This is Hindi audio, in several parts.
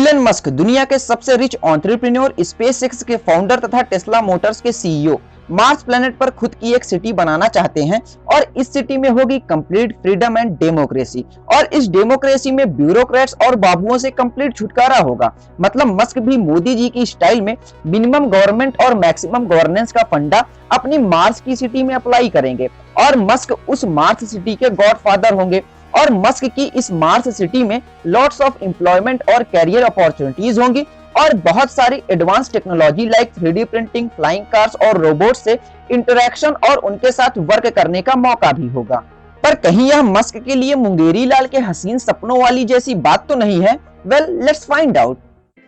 इलन मस्क दुनिया के सबसे रिच एंटरप्रेन्योर, स्पेसएक्स के फाउंडर तथा टेस्ला मोटर्स के सीईओ मार्स प्लेनेट पर खुद की एक सिटी बनाना चाहते हैं और इस सिटी में होगी कंप्लीट फ्रीडम एंड डेमोक्रेसी। और इस डेमोक्रेसी में ब्यूरोक्रेट्स और बाबुओं से कंप्लीट छुटकारा होगा। मतलब मस्क भी मोदी जी की स्टाइल में मिनिमम गवर्नमेंट और मैक्सिमम गवर्नेंस का फंडा अपनी मार्स की सिटी में अप्लाई करेंगे और मस्क उस मार्स सिटी के गॉडफादर होंगे। और मस्क की इस मार्स सिटी में लॉट्स ऑफ एम्प्लॉयमेंट और कैरियर अपॉर्चुनिटीज होंगी और बहुत सारी advance technology like 3D printing, flying cars और रोबोट से इंटरेक्शन और उनके साथ वर्क करने का मौका भी होगा। पर कहीं यह मस्क के लिए मुंगेरी लाल के हसीन सपनों वाली जैसी बात तो नहीं है? Well, let's find out.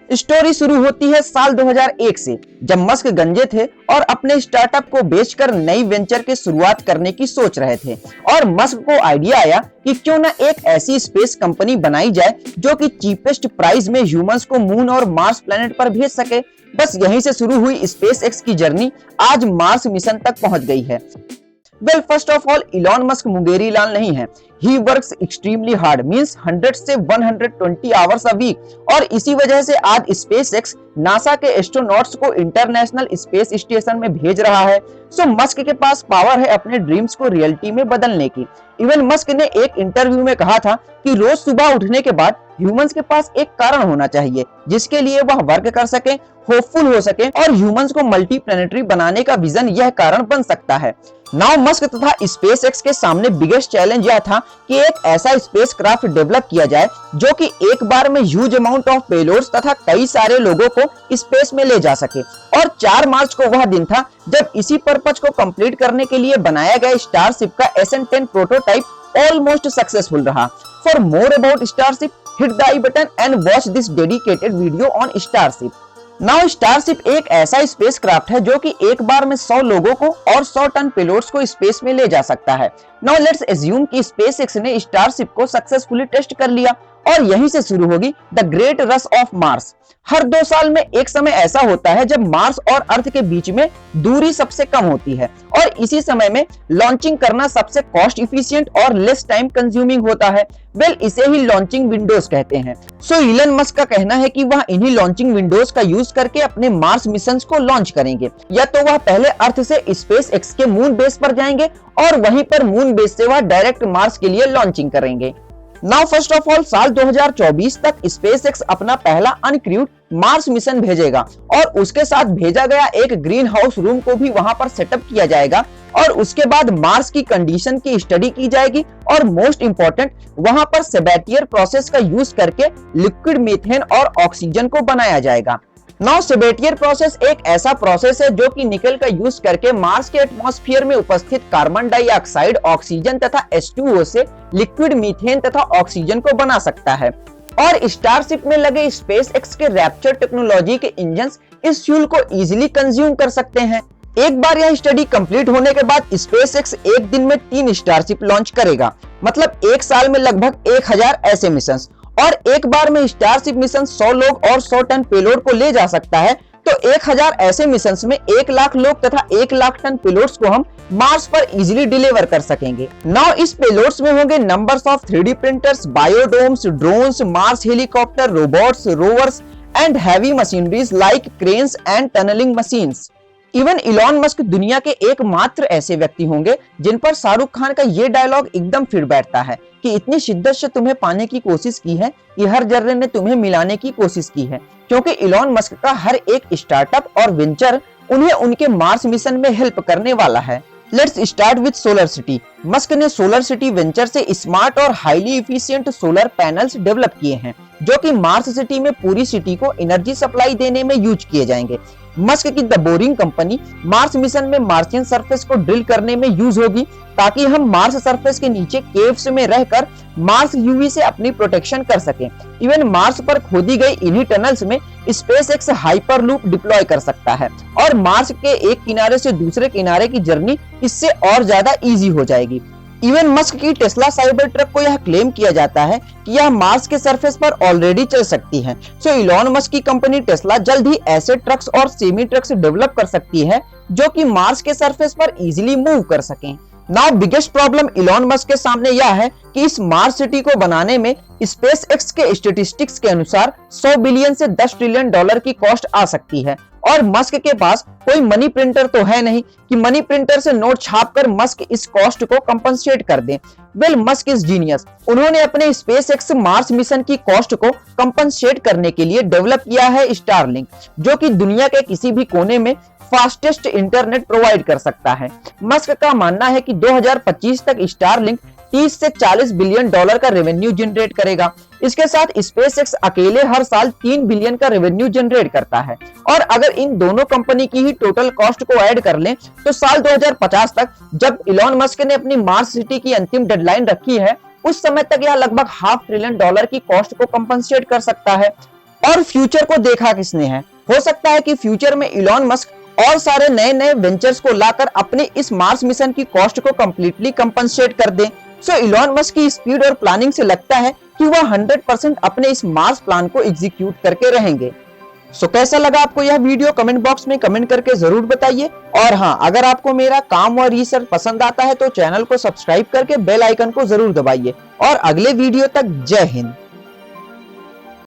Story शुरू होती है साल 2001 से, जब मस्क गंजे थे और अपने स्टार्टअप को बेचकर नई वेंचर की शुरुआत करने की सोच रहे थे। और मस्क को आइडिया आया कि क्यों ना एक ऐसी स्पेस कंपनी बनाई जाए जो कि चीपेस्ट प्राइस में ह्यूमंस को मून और मार्स प्लेनेट पर भेज सके। बस यहीं से शुरू हुई स्पेसएक्स की जर्नी आज मार्स मिशन तक पहुंच गई है। Well, first of all, Elon Musk Mungeri Lal नहीं है। He works extremely hard, means 100 से 120 आवर्स अ वीक। और इसी वजह से आज स्पेसएक्स नासा के एस्ट्रोनॉट्स को इंटरनेशनल स्पेस स्टेशन में भेज रहा है। सो मस्क के पास पावर है अपने ड्रीम्स को रियलिटी में बदलने की। इवन मस्क ने एक इंटरव्यू में कहा था कि रोज सुबह उठने के बाद ह्यूमंस के पास एक कारण होना चाहिए जिसके लिए वह वर्क कर सके, होपफुल हो सके और ह्यूमंस को मल्टी प्लेनेटरी बनाने का विजन यह कारण बन सकता है। नाउ मस्क तथा स्पेसएक्स के सामने बिगेस्ट चैलेंज यह था कि एक ऐसा स्पेसक्राफ्ट डेवलप किया जाए जो कि एक बार में ह्यूज अमाउंट ऑफ पेलोड्स तथा कई सारे लोगों को स्पेस में ले जा सके। और 4 मार्च को वह दिन था जब इसी पर्पज को कंप्लीट करने के लिए बनाया गया स्टारशिप का SN10 प्रोटोटाइप ऑलमोस्ट सक्सेसफुल रहा। For more about starship, hit the I button and watch this dedicated video on starship. Now starship एक ऐसा स्पेसक्राफ्ट है जो कि एक बार में 100 लोगों को और 100 टन पेलोड्स को स्पेस में ले जा सकता है। नाउ लेट्स एज्यूम कि स्पेसएक्स ने स्टारशिप को सक्सेसफुली टेस्ट कर लिया और यहीं से शुरू होगी the great rush of Mars. हर 2 साल में एक समय ऐसा होता है जब मार्स और अर्थ के बीच में दूरी सबसे कम होती है और इसी समय में लॉन्चिंग करना सबसे कॉस्ट इफिशिएंट और लेस टाइम कंज्यूमिंग होता है। वेल, इसे ही लॉन्चिंग विंडोज कहते हैं। सो इलन मस्क का कहना है कि वह इन्हीं लॉन्चिंग विंडोज का यूज करके अपने मार्स मिशंस को लॉन्च करेंगे। या तो वह पहले अर्थ से स्पेसएक्स के मून बेस पर जाएंगे और वहीं पर मून बेस से वह डायरेक्ट मार्स के लिए लॉन्चिंग करेंगे। नाउ फर्स्ट ऑफ ऑल, साल 2024 तक स्पेसएक्स अपना पहला अनक्रूड मार्स मिशन भेजेगा और उसके साथ भेजा गया एक ग्रीन हाउस रूम को भी वहां पर सेटअप किया जाएगा और उसके बाद मार्स की कंडीशन की स्टडी की जाएगी और मोस्ट इंपॉर्टेंट, वहां पर सेबेटियर प्रोसेस का यूज करके लिक्विड मीथेन और ऑक्सीजन को बनाया जाएगा। नाउ सेबेटियर प्रोसेस एक ऐसा प्रोसेस है जो कि निकल का यूज करके मार्स के एटमॉस्फेयर में उपस्थित कार्बन डाइऑक्साइड, ऑक्सीजन तथा H2O से लिक्विड मीथेन तथा ऑक्सीजन को बना सकता है। और स्टारशिप में लगे स्पेसएक्स के रैप्चर टेक्नोलॉजी के इंजन्स इस फ्यूल को इजीली कंज्यूम कर सकते हैं। एक बार यह स्टडी कंप्लीट होने के बाद स्पेसएक्स एक दिन में 3 स्टारशिप लॉन्च करेगा। मतलब एक साल में लगभग 1000 ऐसे मिशंस। और एक बार में स्टारशिप मिशन 100 लोग और 100 टन पेलोड को ले जा सकता है। तो 1000 ऐसे मिशंस में 1 लाख लोग तथा 1 लाख टन पेलोड्स को हम मार्स पर इजीली डिलीवर कर सकेंगे। नाउ इस पेलोड्स में होंगे numbers of 3D printers, biodomes, drones, Mars helicopter, robots, rovers and heavy machineries like cranes and tunnelling machines. Even Elon Musk दुनिया के एकमात्र ऐसे व्यक्ति होंगे जिन पर शाहरुख खान का ये डायलॉग एकदम फिट बैठता है कि इतनी शिद्दत से तुम्हें पाने की कोशिश की है कि हर जर्रे ने तुम्हें मिलाने की कोशिश की है। क्योंकि इलॉन मस्क का हर एक स्टार्टअप और वेंचर उन्हें उनके मार्स मिशन में हेल्प करने वाला है। Let's start with solar city. Musk ने सोलर सिटी वेंचर से स्मार्ट और highly efficient solar panels develop किए हैं जो कि मार्स सिटी में पूरी सिटी को एनर्जी सप्लाई देने में यूज किए जाएंगे। मस्क की the boring company Mars mission में मार्शियन सरफेस को ड्रिल करने में यूज होगी ताकि हम मार्स सरफेस के नीचे केव्स में रहकर मार्स यूवी से अपनी प्रोटेक्शन कर सकें। इवन मार्स पर खोदी गई इन्हीं टनल्स में स्पेसएक्स हाइपरलूप डिप्लॉय कर सकता है और मार्स के एक किनारे से दूसरे किनारे की जर्नी इससे और ज्यादा इजी हो जाएगी। इवन मस्क की टेस्ला साइबर ट्रक को यह क्लेम किया जाता है कि यह मार्स के सरफेस पर ऑलरेडी चल सकती है। सो इलॉन मस्क की कंपनी टेस्ला जल्द ही ऐसे ट्रक्स और सेमी ट्रक्स डेवलप कर सकती है जो कि मार्स के सरफेस पर इजीली मूव कर सकें। Now biggest problem Elon Musk के सामने यह है कि इस मार्स सिटी को बनाने में स्पेसएक्स के स्टैटिस्टिक्स के अनुसार 100 बिलियन से 10 ट्रिलियन डॉलर की कॉस्ट आ सकती है और मस्क के पास कोई मनी प्रिंटर तो है नहीं कि मनी प्रिंटर से नोट छापकर मस्क इस कॉस्ट को कंपनसेट कर दे। Well, Musk is genius. उन्होंने अपने स्पेसएक्स मार्स मिशन की कॉस्ट को कंपनसेट करने के लिए डेवलप किया है स्टारलिंक, जो कि दुनिया के किसी भी कोने में फास्टेस्ट इंटरनेट प्रोवाइड कर सकता है। मस्क का मानना है कि 2025 तक स्टारलिंक 30 से 40 बिलियन डॉलर का रेवेन्यू जनरेट करेगा। इसके साथ स्पेसएक्स अकेले हर साल 3 बिलियन का रेवेन्यू जनरेट करता है और अगर इन दोनों कंपनी की ही टोटल कॉस्ट को ऐड कर लें तो साल 2050 तक, जब इलॉन मस्क ने अपनी मार्स सिटी की अंतिम डेडलाइन रखी है, उस समय तक यह लगभग $500 बिलियन की कॉस्ट को कंपनसेट कर सकता है। और फ्यूचर को देखा किसने है? हो सकता है कि फ्यूचर में इलॉन मस्क और सारे नए नए वेंचर्स को लाकर अपने इस मार्स मिशन की कॉस्ट को कंप्लीटली कंपनसेट कर दें। सो इलॉन मस्क की स्पीड और प्लानिंग से लगता है कि वह 100% अपने इस मार्स प्लान को एग्जीक्यूट करके रहेंगे। सो कैसा लगा आपको यह वीडियो? कमेंट बॉक्स में कमेंट करके जरूर बताइए। और हाँ, अगर आपको मेरा काम और रिसर्च पसंद आता है तो चैनल को सब्सक्राइब करके बेल आइकन को जरूर दबाइए। और अगले वीडियो तक जय हिंद।